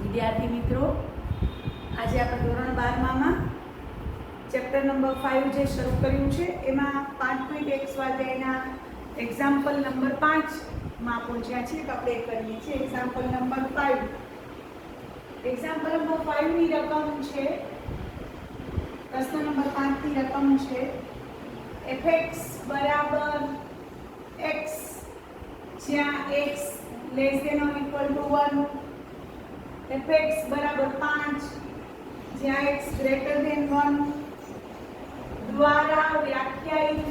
વિદ્યાર્થી મિત્રો, આજે આપણે ધોરણ 12માં ચેપ્ટર નંબર 5 જે શરૂ કર્યું છે એમાં 5.1 સ્વાધ્યાયના એક્ઝામ્પલ નંબર 5 માં પહોંચ્યા છીએ. તો આપણે કરીએ છીએ એક્ઝામ્પલ નંબર 5. એક્ઝામ્પલ નંબર 5 ની રકમ છે, પ્રશ્ન નંબર 5 ની રકમ છે fx બરાબર x જ્યાં x less than or equal to 1, fx બરાબર 5 જ્યાં x ગ્રેટર ધેન 1 દ્વારા વ્યાખ્યાયિત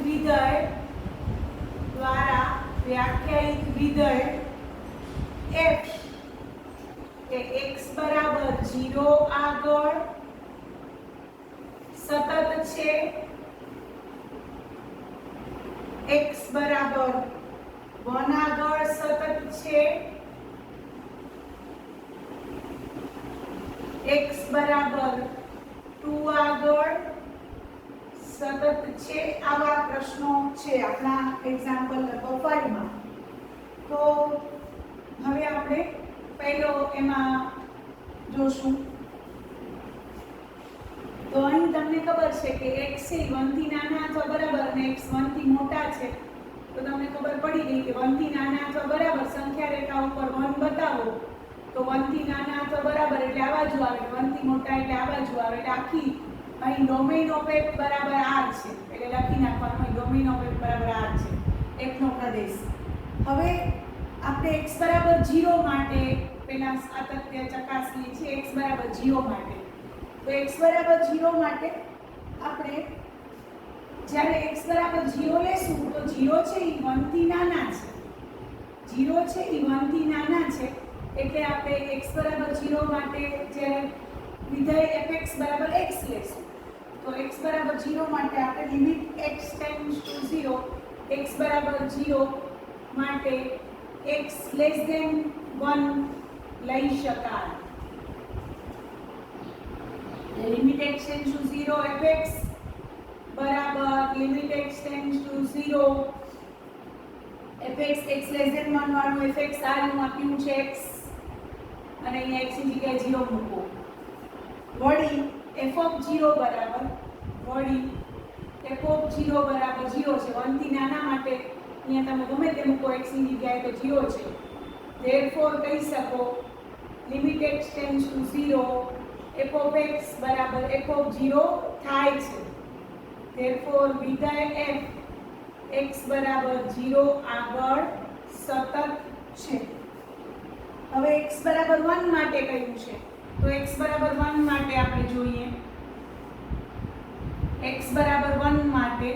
વિધેય f એ x બરાબર 0 આગળ સતત છે, x બરાબર 1 આગળ સતત છે, x બરાબર 2 આગળ સતત છે. આવા પ્રશ્નો છે આપણા એક્ઝામ્પલ નંબર 5 માં. તો હવે આપણે પહેલો એમાં જોશું. તો અહીં તમને ખબર છે કે x છે 1 થી નાના અથવા બરાબર અને x 1 થી મોટા છે. તો તમને ખબર પડી ગઈ કે 1 થી નાના અથવા બરાબર સંખ્યા રેખા ઉપર 1 બતાવો તો 1 થી નાના અથવા બરાબર એટલે આ બાજુ આવે, 1 થી મોટા એટલે આ બાજુ આવે. એટલે આખી અહીં ડોમેઇન ઓફ f બરાબર r છે એટલે લખી નાખવાનું અહીં ડોમેઇન ઓફ f બરાબર r છે, f નો પ્રદેશ. હવે આપણે x બરાબર 0 માટે પહેલા સાતત્ય ચકાસીએ છીએ. x બરાબર 0 માટે તો x બરાબર 0 માટે આપણે જ્યારે x બરાબર 0 લેશું તો 0 છે એ 1 થી નાના છે, 0 છે એ 1 થી નાના છે એટલે આપણે x બરાબર 0 માટે જ્યારે વિધેય fx બરાબર x લેશું તો x બરાબર 0 માટે આપણે limit x tends to 0, x બરાબર 0 માટે x લેસ ધેન 1 લઈ શકાય. Limit x tends to 0 fx બરાબર limit x tends to 0 fx x less than 1 વાળું fx આ નું આપ્યું છે x અને અહીંયા x ની જગ્યાએ 0 મૂકો. વળી f ઓફ 0 બરાબર f ઓફ 0 બરાબર 0 છે. 1 થી નાના માટે અહીંયા તમે ગમે તે મૂકો x ની જગ્યાએ તો 0 છે. therefore કહી શકો limit x tends to 0 f of x બરાબર f ઓફ 0 થાય છે. therefore વિધેય f x બરાબર 0 આગળ સતત છે. હવે x બરાબર 1 માટે કહ્યું છે તો x બરાબર 1 માટે આપણે જોઈએ. x બરાબર 1 માટે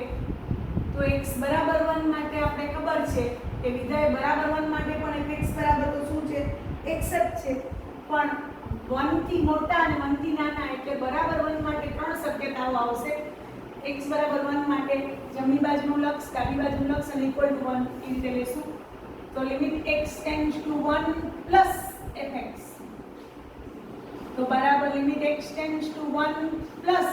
તો x બરાબર 1 માટે આપણે ખબર છે કે વિધેય બરાબર 1 માટે પણ fx બરાબર તો શું છે, x જ છે. પણ 1 થી મોટા અને 1 થી નાના એટલે બરાબર 1 માટે ત્રણ શક્યતાઓ આવશે. x બરાબર 1 માટે જમણી બાજુનું લક્ષ, ડાબી બાજુનું લક્ષ અને ઇક્વલ ટુ 1 એ રીતે લેશું. તો limit x tends two 1 plus fx તો બરાબર limit x tends two 1 plus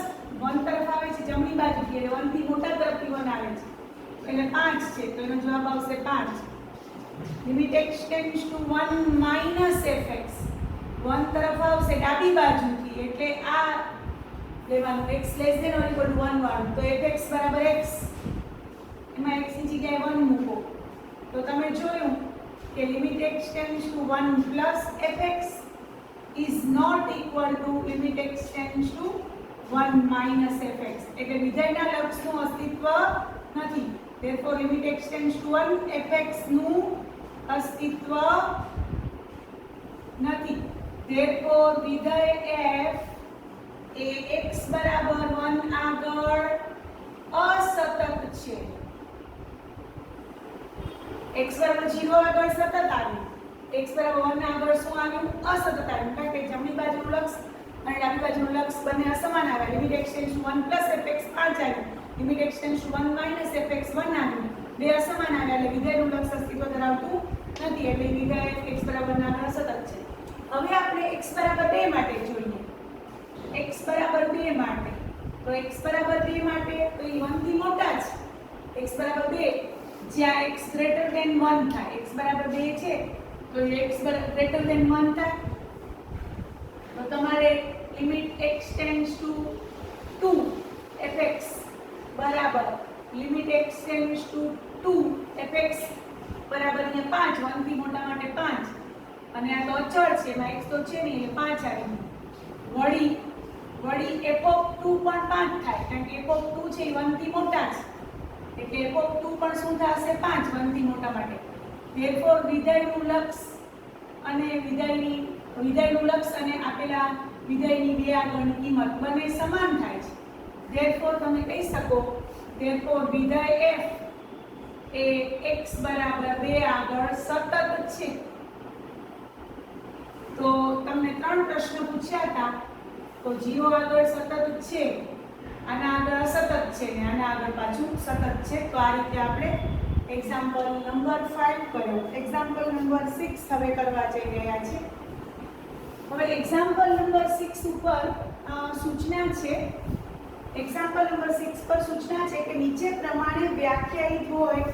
1 તરફ આવે છે જમણી બાજુથી એટલે 1 થી મોટા તરફથી 1 આવે છે એટલે 5 છે તો એનો જવાબ આવશે 5. Limit x tends two 1 minus fx 1 તરફ આવશે ડાબી બાજુથી એટલે આ લેવાનું x less than or equal to 1 વાળું તો fx બરાબર x એમાં x ની જગ્યાએ 1 મૂકો તો તમે જોયું કે limit x tends two 1 plus fx is not equal to limit x tends to 1 minus fx એટલે વિધેયના લક્ષનું અસ્તિત્વ નથી. therefore limit x tends to 1 fx નું અસ્તિત્વ નથી. therefore વિધેય f એ x બરાબર 1 આગળ અસતત છે. x બરાબર 0 આગળ સતત આવ્યું, x બરાબર 1 આગળ શું આવ્યું, અસતત આવ્યું. કારણ કે જમણી બાજુનું લક્ષ અને ડાબી બાજુનું લક્ષ બંને અસમાન આવ્યા. Limit x tends two 1 plus fx 5 આવ્યું, limit x tends two 1 minus fx 1 આવ્યું. બે અસમાન આવ્યા એટલે વિધેયનું લક્ષ અસ્તિત્વ ધરાવતું નથી એટલે વિધેય x બરાબર ના આગળ સતત છે. હવે આપણે x બરાબર 2 માટે જોઈએ. x બરાબર 2 માટે તો x બરાબર 2 માટે તો એ 1 થી મોટા છે. x બરાબર 2 જ્યાં x ગ્રેટર ધેન 1 થાય, x બરાબર 2 છે તો x ગ્રેટર ધેન 1 થાય 6 છે, એમાં x તો છે નહીં એટલે 5 આવી ગયું. વળી f ઓફ 2 પણ 5 થાય કારણ કે f ઓફ 2 છે એ 1 થી મોટા છે એટલે f ઓફ 2 પણ શું થશે 5 1 થી મોટા માટે. therefore વિધેયનું લક્ષ અને વિધેયનું લક્ષ અને આપેલા વિધેયની બે આગળની કિંમત બંને સમાન થાય છે. therefore તમે કહી શકો therefore વિધેય f એ x બરાબર 2 આગળ સતત છે. તો તમને 3 પ્રશ્ન પૂછ્યા હતા તો 0 આગળ સતત છે, આના આગળ અસતત છે ને આના આગળ પાછું સતત છે. તો આ રીતે આપણે એક્ઝામ્પલ નંબર 5 કર્યો. એક્ઝામ્પલ નંબર 6 હવે કરવા જઈ રહ્યા છે. હવે એક્ઝામ્પલ નંબર 6 ઉપર સૂચના છે. એક્ઝામ્પલ નંબર 6 પર સૂચના છે કે નીચે પ્રમાણે વ્યાખ્યાયિત હોય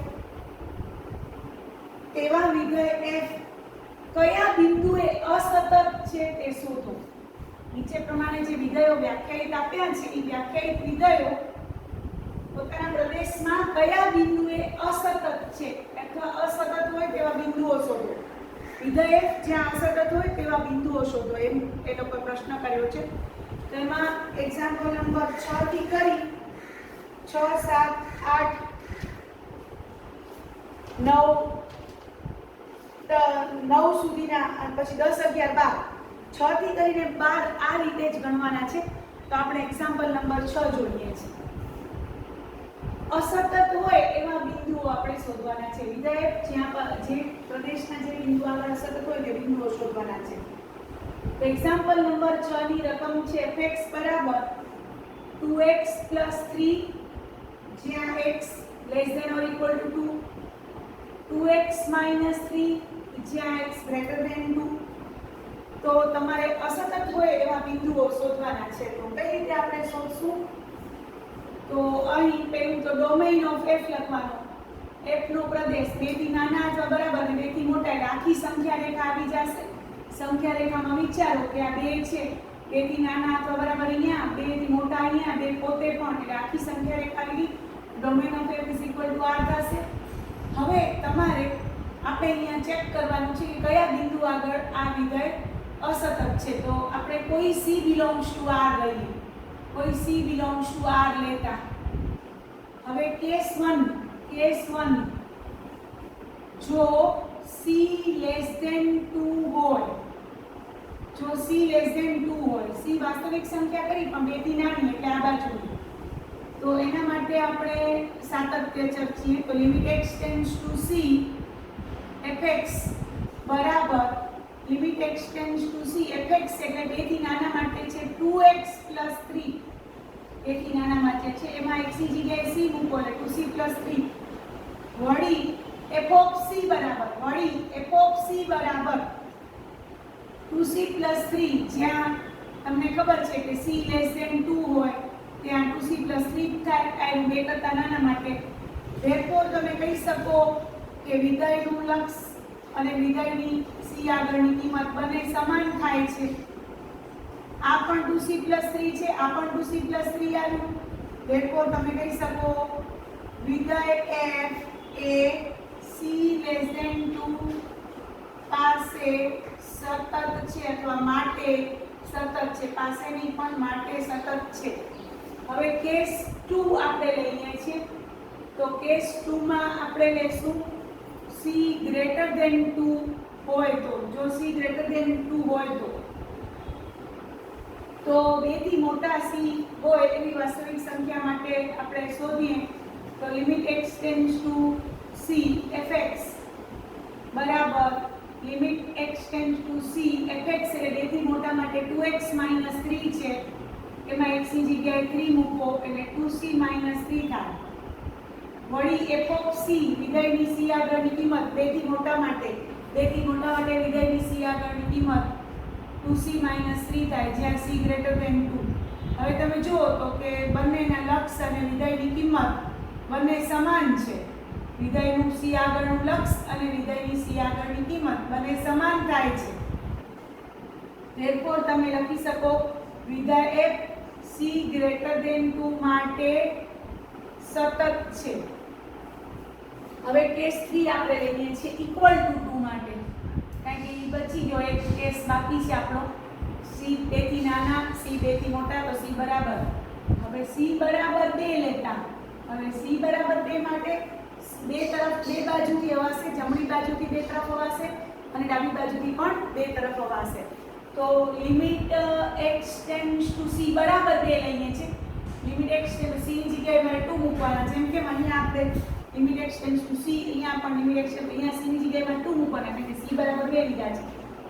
તેવા વિધેય f કયા બિંદુએ અસતત છે તે શોધો. નીચે પ્રમાણે જે વિધેયો વ્યાખ્યાયિત આપ્યા છે એ વ્યાખ્યાયિત વિધેયો પોતાના પ્રદેશમાં કયા બિંદુએ અસતત છે અથવા અસતત હોય તેવા બિંદુઓ શોધો. વિધેય જ્યાં અસતત હોય તેવા બિંદુઓ શોધો એમ એ લોકો પ્રશ્ન કર્યો છે. તો એમાં એક્ઝામ્પલ નંબર 6 થી કરી 6 7 8 9 સુધીના પછી 10 11 12 6 થી કરીને 12 આ રીતે જ ગણવાના છે. તો આપણે એક્ઝામ્પલ નંબર 6 જોઈએ છીએ. અસતત હોય એવા બિંદુઓ આપણે શોધવાના છે. વિધેય જ્યાં જે પ્રદેશના જે બિંદુ આગળ અસતત હોય તે બિંદુઓ શોધવાના છે. તો એક્ઝામ્પલ નંબર 6 ની રકમ છે fx બરાબર 2x 3 જ્યાં x less than or equal to 2, 2x minus 3 જ્યાં x greater than 2. તો તમારે અસતત હોય એવા બિંદુઓ શોધવાના છે. તો કઈ રીતે આપણે શોધશું? તો અહીં પહેલું તો ડોમેઇન ઓફ f લખવાનો. f નો પ્રદેશ 2 થી નાના અથવા બરાબર અને 2 થી મોટા એટલે આખી સંખ્યા રેખા આવી જશે. સંખ્યા રેખામાં વિચારો કે આ 2 છે, 2 થી નાના અથવા બરાબર અહીંયા, 2 થી મોટા અહીંયા, 2 પોતે પણ એટલે આખી સંખ્યા રેખા આવી. ડોમેઇન ઓફ f r થશે. હવે તમારે આપણે અહીંયા ચેક કરવાનું છે કે કયા બિંદુ આગળ આ વિધેય અસતત છે. તો આપણે કોઈ c belongs to r લઈએ, કોઈ c belongs to r લેતા. હવે કેસ 1 જો c less than 2 હોય, જો c less than 2 હોય, c વાસ્તવિક સંખ્યા કરી પણ 2 થી નાની એટલે આ બાજુ, તો એના માટે આપણે સાતત્ય ચર્ચીએ. તો limit x tends two c fx બરાબર limit x tends two c fx એટલે 2 થી નાના માટે છે 2x 3. 2 થી નાના માટે છે એમાં x ની જગ્યાએ c મૂકો એટલે 2c 3. વળી f ઓફ c બરાબર 2c 3 જ્યાં તમને ખબર છે કે c less than 2 હોય ત્યાં 2c 3 થાય. આ 2 કરતા નાના માટે. therefore તમે કહી શકો કે વિધેયનું લક્ષ અને વિધેયની c આગળની કિંમત બંને સમાન થાય છે. આ પણ 2c 3 છે, આ પણ 2c 3 આવ્યું. therefore તમે કહી શકો વિધેય f એ c less than 2 પાસે સતત છે અથવા માટે સતત છે. પાસે નહીં પણ માટે સતત છે. હવે કેસ 2 આપણે લઈએ છીએ. તો કેસ 2 માં આપણે લેશું c greater than 2 હોય તો. જો c greater than 2 હોય તો 2 થી મોટા c હોય એવી વાસ્તવિક સંખ્યા માટે આપણે શોધીએ. તો limit x tends two c fx બરાબર limit x tends two c fx એટલે 2 થી મોટા માટે 2x 3 છે. એમાં x ની જગ્યાએ 3 મૂકો એટલે 2c 3 થાય. વળી f ઓફ c વિધેયની c આગળની કિંમત 2 થી મોટા માટે વિધેયની c આગળની કિંમત 2c 3 થાય જ્યાં c greater than 2. હવે તમે જુઓ તો કે બંનેના લક્ષ અને વિધેયની કિંમત બંને સમાન છે. વિધેયનું c આગળનું લક્ષ અને વિધેયની c આગળની કિંમત બંને સમાન થાય છે. therefore તમે લખી શકો વિધેય f c greater than 2 માટે સતત છે. હવે કેસ 3 આપણે લઈએ છીએ equal to 2 માટે, કારણ કે હજી બચી ગયો એક કેસ બાકી છે આપણો c 2 થી નાના c 2 થી મોટા તો c બરાબર હવે c બરાબર 2 લેતા હવે c બરાબર 2 માટે બે તરફ બે બાજુથી અવાશે જમણી બાજુથી બે તરફ અવાશે અને ડાબી બાજુથી પણ બે તરફ અવાશે તો limit x tends two c બરાબર 2 લઈએ છે limit x tends two c ની જગ્યાએ મારે 2 મૂકવાના જેમ કે અહીંયા આપણે limit x tends two c અહીંયા પણ લિમિટ x અહીંયા c ની જગ્યાએ મારે 2 મૂકવાના એટલે કે c બરાબર 2 લીધા છે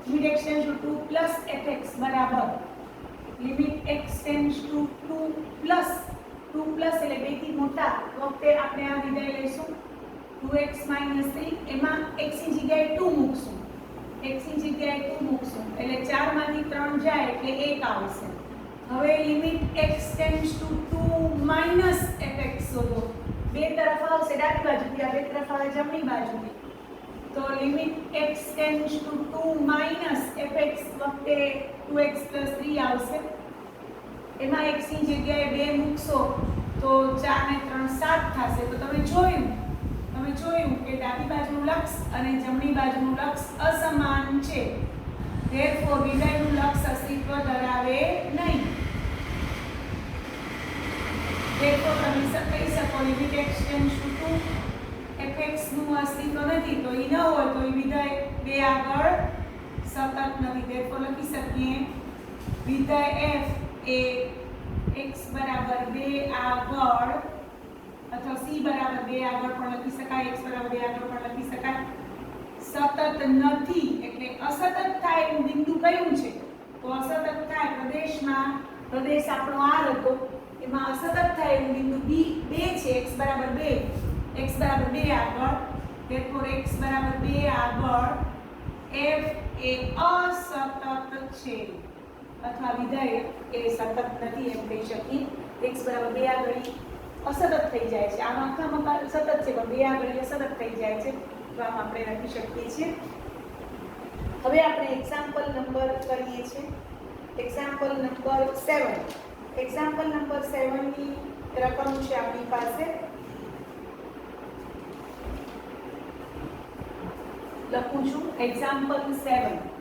limit x tends two 2 plus fx બરાબર limit x tends two 2 plus એટલે 2 થી મોટા વખતે આપણે આ વિધાય લઈશું 2x - 3 એમાં x ની જગ્યાએ 2 મૂકશું x ની જગ્યાએ 2 મૂકશું એટલે 4 માંથી 3 જાય એટલે 1 આવશે હવે limit x tends two 2 - fx શોધો બે તરફ આવશે ડાબી બાજુથી આ બે તરફ આવે જમણી બાજુથી તો limit x tends two 2 - fx વખતે 2x + 3 આવશે એમાં x ની જગ્યાએ 2 મૂકશો તો 4 ને 3 7 થશે તો તમે જોયું કે ડાબી બાજુનું લક્ષ અને જમણી બાજુનું લક્ષ અસમાન છે ધેરફોર વિધાયનું લક્ષ અસ્તિત્વ ધરાવે નહીં ધેરફોર તમે કહી શકો limit x tends two 2 fx નું અસ્તિત્વ નથી તો ઈ ન હોય તો ઈ વિધાય 2 આગળ સતત નથી ધેરફોર લખી શકીએ વિધાય f એ x બરાબર 2 આગળ અથવા c બરાબર 2 આગળ પણ લખી શકાય x બરાબર 2 આગળ પણ લખી શકાય સતત નથી એટલે અસતત થાય એવું બિંદુ કયું છે તો અસતત થાય પ્રદેશ આપણો r હતો એમાં અસતત થાય એવું બિંદુ b 2 છે x બરાબર 2 આગળ therefore x બરાબર 2 આગળ f એ અસતત છે અથવા વિધાય એ સતત નથી એમ કહી શકીએ x બરાબર 2 આગળ અસતત થઈ જાય છે આમાં આખામાં સતત છે પણ 2 આગળ અસતત થઈ જાય છે તો આમ આપણે લખી શકીએ છીએ હવે આપણે એક્ઝામ્પલ નંબર કરીએ છીએ એક્ઝામ્પલ નંબર 7 એક્ઝામ્પલ નંબર 7 ની રકમ છે આપણી પાસે લખું છું એક્ઝામ્પલ 7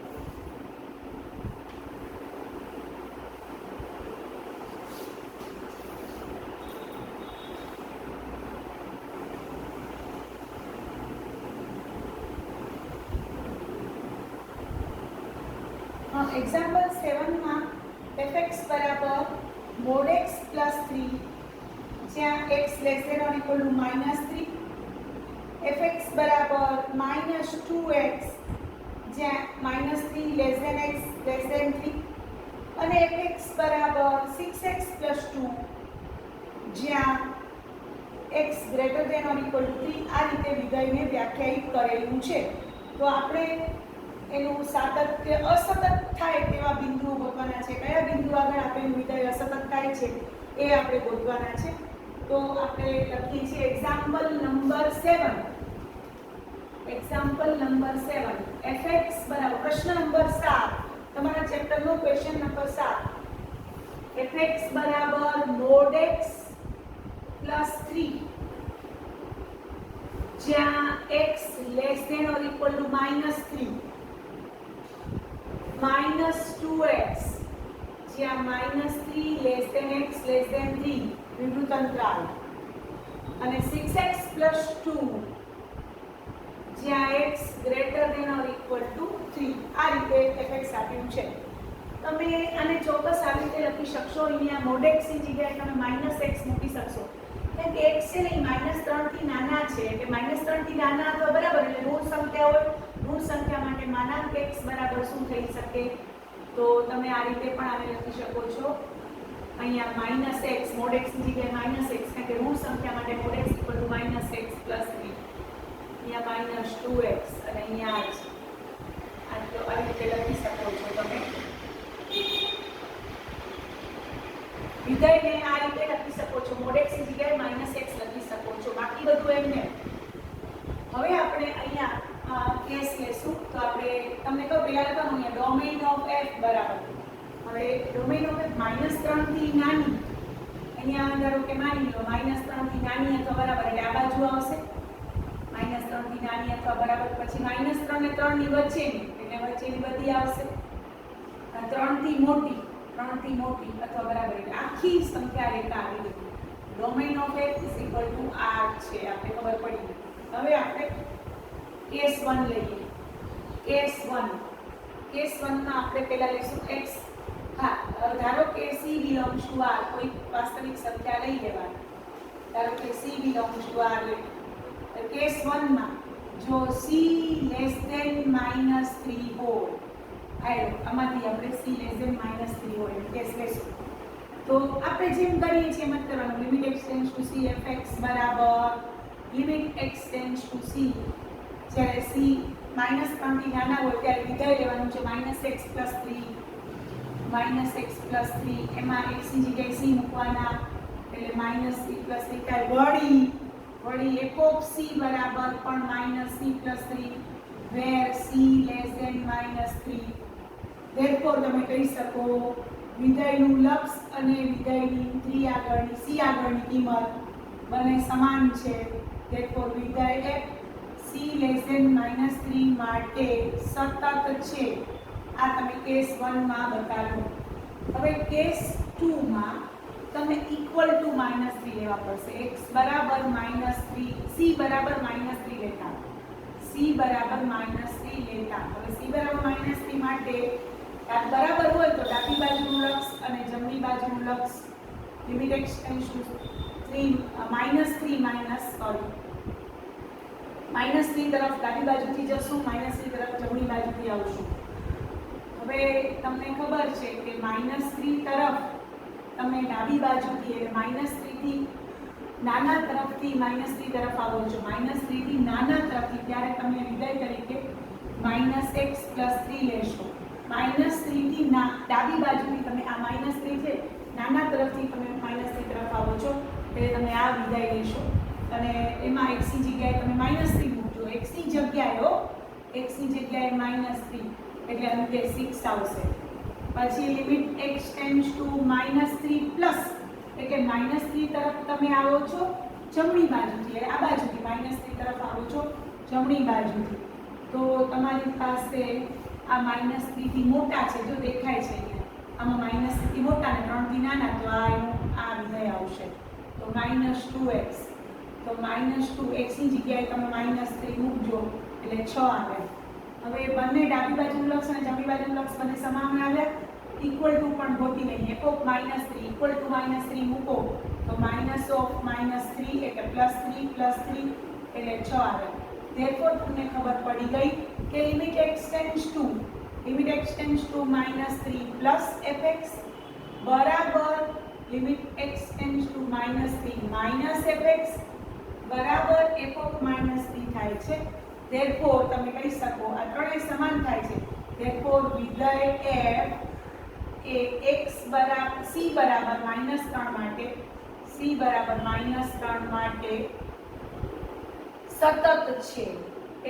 एग्जाम्पल 7 માં fx બરાબર mod x plus 3 જ્યાં x less than or equal to -3 fx બરાબર -2x જ્યાં -3 less than x less than 3 અને fx બરાબર 6x plus 2 જ્યાં x greater than or equal to 3 આ રીતે વિધેયને વ્યાખ્યાયિત કરેલું છે તો આપણે એનું સાતત્ય અસતત થાય તેવા બિંદુઓ ગોતવાના છે કયા બિંદુ આગળ આપેલું વિધેય અસતત થાય છે એ આપણે ગોતવાના છે તો આપણે લખીએ છીએ એક્ઝામ્પલ નંબર 7 fx બરાબર પ્રશ્ન નંબર 7 તમારા ચેપ્ટરનો ક્વેશ્ચન નંબર 7 fx બરાબર mod x plus 3 જ્યાં x less than or equal to -3 -2x જ્યાં -3 less than x less than 3 વિવૃત અંતરાલ અને 6x plus 2 જ્યાં x greater than or equal to 3 આ રીતે fx આપ્યું છે તમે આને ચોક્કસ આ રીતે લખી શકશો અહીંયા mod x ની જગ્યાએ તમે -x મૂકી શકશો કેમ કે x છે ને -3 થી નાના છે એટલે -3 થી નાના અથવા બરાબર એટલે ઋણ સંખ્યા હોય ઋણ સંખ્યા માટે માનાંક x બરાબર શું થઈ શકે તો તમે આ રીતે પણ આને લખી શકો છો અહીંયા -x mod x ની જગ્યાએ -x કારણ કે ઋણ સંખ્યા માટે mod x = -x + 3 અહીંયા -2x અને અહીંયા આ તો આ રીતે લખી શકો છો તમે વિધેયને આ રીતે લખી શકો છો mod x ની જગ્યાએ -x લખી શકો છો બાકી બધું એમને હવે આપણે અહીંયા કેસ લેશું તો આપણે તમને કહું પહેલા લખવાનું અહીંયા ડોમેઇન ઓફ f બરાબર હવે ડોમેઇન ઓફ f -3 થી નાની અહીંયા ધારો કે માની લો -3 થી નાની અથવા બરાબર એટલે આ બાજુ આવશે -3 થી નાની અથવા બરાબર પછી -3 ને 3 ની વચ્ચેની એને વચ્ચેની બધી આવશે. 3 થી મોટી અથવા બરાબર એટલે આખી સંખ્યા રેખા આવી ગઈ. ડોમેન ઓફ x r છે આપણે ખબર પડી. હવે આપણે કેસ 1 લઈએ. કેસ 1 માં આપણે પહેલા લઈશું x. હા, ધારો કે c બિલોંગ્સ ટુ r, કોઈ વાસ્તવિક સંખ્યા લઈ લેવાની. ધારો કે c બિલોંગ્સ ટુ r લે. કેસ 1 માં જો c -3 હોય, આમાંથી આપણે c -3 હોય કેસ લેશું. તો આપણે જેમ કરીએ છીએ એમ જ કરવાનું. Limit x tends two c fx બરાબર limit x tends two c, જ્યારે c -3 થી નાના હોય ત્યારે વિધેય લેવાનું છે -x+3 એમાં x ની જગ્યાએ c મૂકવાના એટલે -c+3 થાય. વળી f ઓફ c બરાબર પણ -c+3 where c -3. therefore તમે કહી શકો વિધેયનું લક્ષ અને વિધેયની c આગળની કિંમત બંને સમાન છે. therefore વિધેય f c -3 માટે સતત છે. આ તમે કેસ 1 માં બતાવ્યું. હવે કેસ 2 માં તમે ઇક્વલ ટુ -3 લેવા પડશે. x બરાબર -3, c બરાબર -3 લેતા. હવે c બરાબર -3 માટે આ બરાબર હોય તો ડાબી બાજુનું લક્ષ અને જમણી બાજુનું લક્ષ લિમિટ x ટેન્ડ્સ ટુ -3 તરફ ડાબી બાજુથી જશું, -3 તરફ જમણી બાજુથી આવશું. હવે તમને ખબર છે કે -3 તરફ તમે ડાબી બાજુથી એટલે -3 થી નાના તરફથી -3 તરફ આવો છો. -3 થી નાના તરફથી ત્યારે તમે વિધેય તરીકે -x+3 લેશો. -3 થી ડાબી બાજુથી તમે આ -3 છે નાના તરફથી તમે -3 તરફ આવો છો એટલે તમે આ વિધેય લેશો અને એમાં x ની જગ્યાએ તમે -3 મૂકજો. x ની જગ્યાએ -3 એટલે અંતે 6 આવશે. પછી limit x tends to -3 plus એટલે -3 તરફ તમે આવો છો જમણી બાજુથી, એટલે આ બાજુથી -3 તરફ આવો છો જમણી બાજુથી. તો તમારી પાસે આ -3 થી મોટા છે, જો દેખાય છે અહીંયા આમાં -3 થી મોટા ને 3 થી નાના, તો આ વિધેય આવશે. તો -2x, તો -2x ની જગ્યાએ તમે -3 મૂકજો એટલે 6 આવે. હવે બંને ડાબી બાજુનું લક્ષ અને જમણી બાજુનું લક્ષ બંને સમાન આવ્યા. ઇક્વલ ટુ પણ ગોતી લઈએ. f ઓફ -3 ઇક્વલ ટુ -3 મૂકો તો માઇનસ ઓફ -3 એટલે +3 એટલે 6 આવે. therefore તમને ખબર પડી ગઈ કે limit x tends to -3 plus fx બરાબર limit x tends to -3 minus fx બરાબર f ઓફ -3 થાય છે. therefore તમે કહી શકો આ ત્રણેય સમાન થાય છે. therefore વિધેય f એ x બરાબર c બરાબર -3 માટે સતત છે.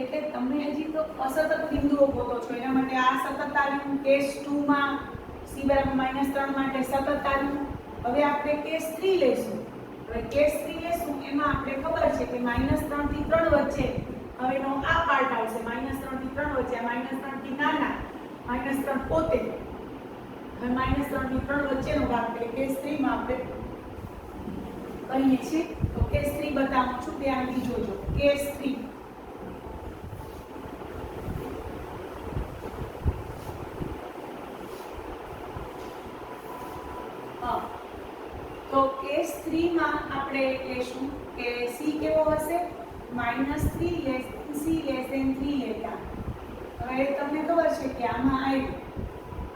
એટલે તમે હજી તો અસતત બિંદુઓ ગોતો છો, એના માટે આ સતત આવ્યું. કેસ 2 માં c બરાબર -3 માટે સતત આવ્યું. હવે આપણે કેસ 3 લેશું. એમાં આપણે ખબર છે કે -3 થી 3 વચ્ચે હવેનો આ પાર્ટ આવશે. -3 થી 3 વચ્ચે આ -3 થી નાના, -3 પોતે, હવે -3 થી 3 વચ્ચેનો ભાગ એટલે કેસ 3 માં આપણે કરીએ છીએ. તો કેસ 3 બતાવું છું, ધ્યાનથી જોજો. કેસ 3 તો કેસ 3 માં આપણે લેશું કે c કેવો હશે? -3 c <3 લેતા. હવે તમને ખબર છે કે આમાં આવ્યું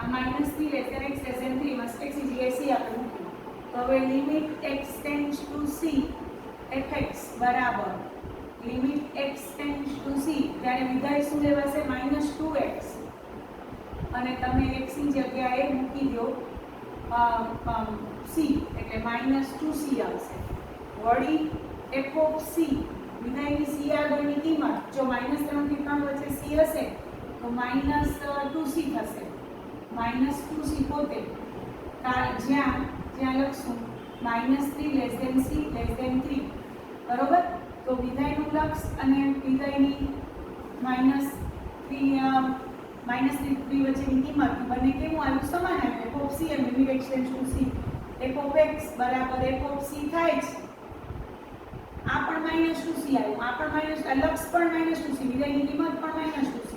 આ -3 x <3 માં x ની જગ્યાએ c આપણે મૂક્યું. તો હવે limit x tends two c fx બરાબર limit x tends two c, ત્યારે વિધેય શું લેવાશે? -2x અને તમે x ની જગ્યાએ મૂકી દો c એટલે -2c આવશે. વળી f ઓફ c વિધેયની c આગળની કિંમત જો -3 થી 3 વચ્ચે c હશે તો -2c થશે. -2c પોતે જ્યાં લખશું -3 c 3 બરોબર. તો વિધેયનું લક્ષ અને વિધેયની -3 -3 વચ્ચેની કિંમત બંને કેવું આવ્યું? સમાન આવ્યું. f of c અને limit x tends two c f of x બરાબર f of c થાય છે. આ પણ -2c આવ્યું, આ પણ લક્ષ પણ -2c, વિધેયની કિંમત પણ -2c.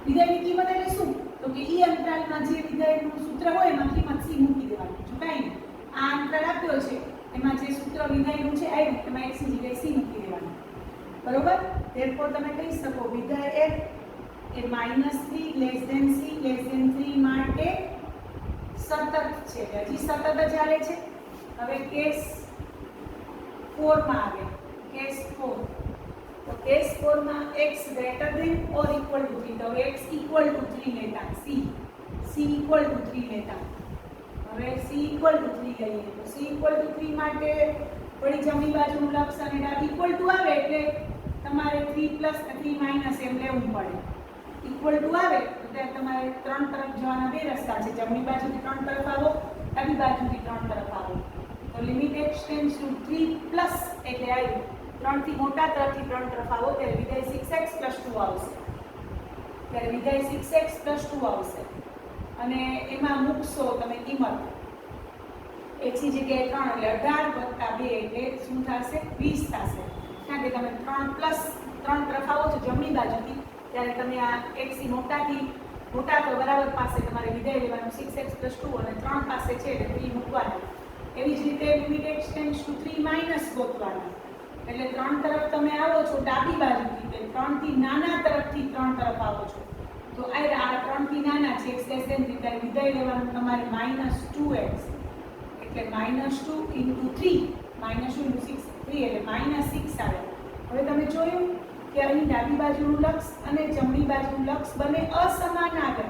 વિધેયની કિંમત એટલે શું? તો કે ઈ અંતરાલમાં જે વિધેયનું સૂત્ર હોય એમાં કિંમત c મૂકી દેવાની. જો કાંઈ નહીં, આ અંતરાલ આપ્યો છે એમાં જે સૂત્ર વિધેયનું છે આવ્યું એમાં x ની જગ્યાએ c મૂકી દેવાનું. બરોબર? therefore તમે કહી શકો વિધેય f એ -3 c 3 માટે સતત છે. હજી સતત જ ચાલે છે. હવે કેસ 4 માં આવે. કેસ 4 તો કેસ 4 માં x greater than or equal to 3. તો x equal to 3 લેતા, c equal to 3 લેતા. હવે c equal to 3 લઈએ તો c equal to 3 માટે વળી જમણી બાજુનું લક્ષ અને ડાબી equal to આવે એટલે તમારે 3 પ્લસ 3 માઈનસ એમ લેવું પડે. equal to આવે એટલે તમારે ત્રણ તરફ જવાના બે રસ્તા છે. જમણી બાજુથી ત્રણ તરફ આવો, ડાબી બાજુથી ત્રણ તરફ આવો. તો limit x tends to 3 plus એટલે આવ્યું 3 થી મોટા તરફથી ત્રણ તરફ આવો ત્યારે વિધેય 6x 2 આવશે. ત્યારે વિધેય 6x 2 આવશે અને એમાં મૂકશો તમે કિંમત x ની જગ્યાએ 3 એટલે 18 + 2 એટલે શું થશે? 20 થશે. કારણ કે તમે 3 પ્લસ 3 તરફ આવો છો જમણી બાજુથી ત્યારે તમે આ x થી મોટા તો બરાબર પાસે તમારે વિધેય લેવાનું 6x 2 અને 3 પાસે છે એટલે 3 મૂકવાનું. એવી જ રીતે limit x tends to 3 minus ગોતવાના. એટલે 3 તરફ તમે આવો છો ડાબી બાજુથી એટલે 3 થી નાના તરફથી 3 તરફ આવો છો. તો આ 3 થી નાના છે x <3 ત્યારે વિધેય લેવાનું તમારે -2x એટલે -2 * 3 -2 * 6 3 એટલે -6 આવે. હવે તમે જોયું કે અહીં ડાબી બાજુનું લક્ષ અને જમણી બાજુનું લક્ષ બંને અસમાન આવે.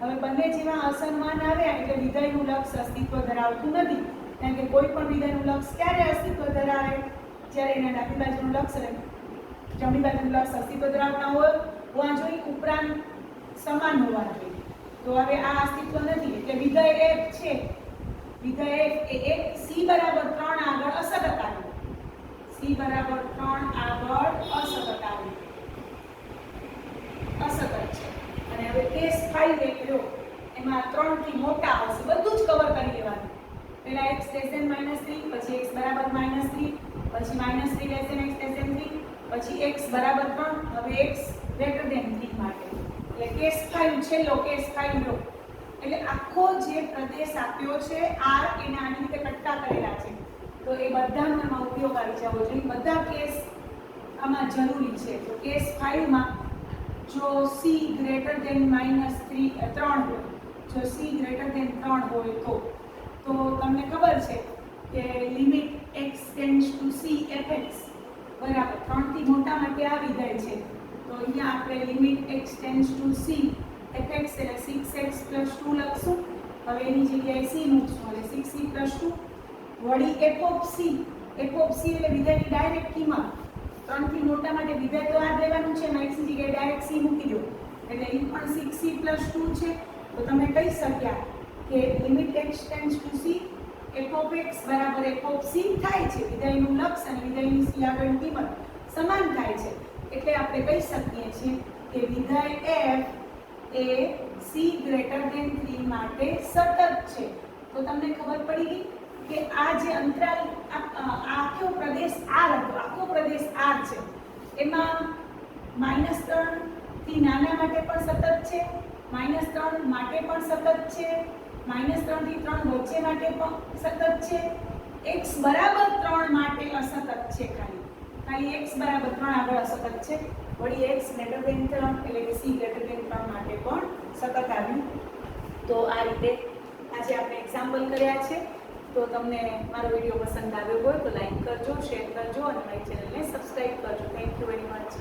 હવે બંને જેવા અસમાન આવ્યા એટલે વિધેયનું લક્ષ અસ્તિત્વ ધરાવતું નથી. કારણ કે કોઈ પણ વિધેયનું લક્ષ ક્યારે અસ્તિત્વ ધરાવે? જ્યારે એના ડાબી બાજુનું લક્ષ અને જમણી બાજુનું લક્ષ અસ્તિત્વ ધરાવતા હોવા જોઈએ, ઉપરાંત સમાન હોવા જોઈએ. તો હવે આ અસ્તિત્વ નથી એટલે વિધેય f છે, વિધેય f એ એક c બરાબર 3 આગળ અસતત આવ્યું. c બરાબર 3 આગળ અસતત આવ્યું. અસતત છે. અને હવે કેસ 5 લેજો એમાં 3 થી મોટા આવશે. બધું જ કવર કરી લેવાનું. પહેલા x < -3 પછી x બરાબર -3 પછી -3 x < 3 પછી x બરાબર 3 હવે x greater than 3 માટે. એટલે કેસ 5 છેલ્લો કેસ 5 લો. એટલે આખો જે પ્રદેશ આપ્યો છે R એને આની રીતે કટકા કરેલા છે. તો એ બધાનો એમાં ઉપયોગ આવી જવો જોઈએ. બધા કેસ આમાં જરૂરી છે. તો કેસ 5 માં જો c greater than -3 હોય, જો c greater than 3 હોય તો તમને ખબર છે કે limit x tends two c fx બરાબર 3 થી મોટા માટે આ વિધેય છે. તો અહીંયા આપણે limit x tends two c fx એટલે 6x + 2 લખશું. હવે એની જગ્યાએ c મૂકશું એટલે 6c + 2 વળી f of c એટલે વિધેયની ડાયરેક્ટ કિંમત 3 થી મોટા માટે વિધેય તો આ દેવાનું છે ને x ની જગ્યાએ ડાયરેક્ટ c મૂકી દો એટલે એ પણ 6c + 2 છે. તો તમે કહી શક્યા કે limit x tends two c f of x બરાબર f of c થાય છે. વિધેયનું લક્ષ અને વિધેયની c આગળની કિંમત સમાન થાય છે. એટલે આપણે કહી શકીએ છીએ કે વિધેય f એ c greater than 3 માટે સતત છે. તો તમને ખબર પડી ગઈ કે આ જે અંતરાલ આખો પ્રદેશ R હતો, આખો પ્રદેશ R છે એમાં -3 થી નાના માટે પણ સતત છે, -3 માટે પણ સતત છે, -3 થી 3 વચ્ચે માટે પણ સતત છે, x બરાબર 3 માટે અસતત છે. ખાલી x બરાબર 3 આગળ અસતત છે. વળી x greater than 3 એટલે કે c greater than 3 માટે પણ સતત આવ્યું. તો આ રીતે આજે આપણે એક્ઝામ્પલ કર્યા છે. તો તમને મારો વિડીયો પસંદ આવ્યો હોય તો લાઈક કરજો, શેર કરજો અને મારી ચેનલને સબસ્ક્રાઇબ કરજો. Thank you very much.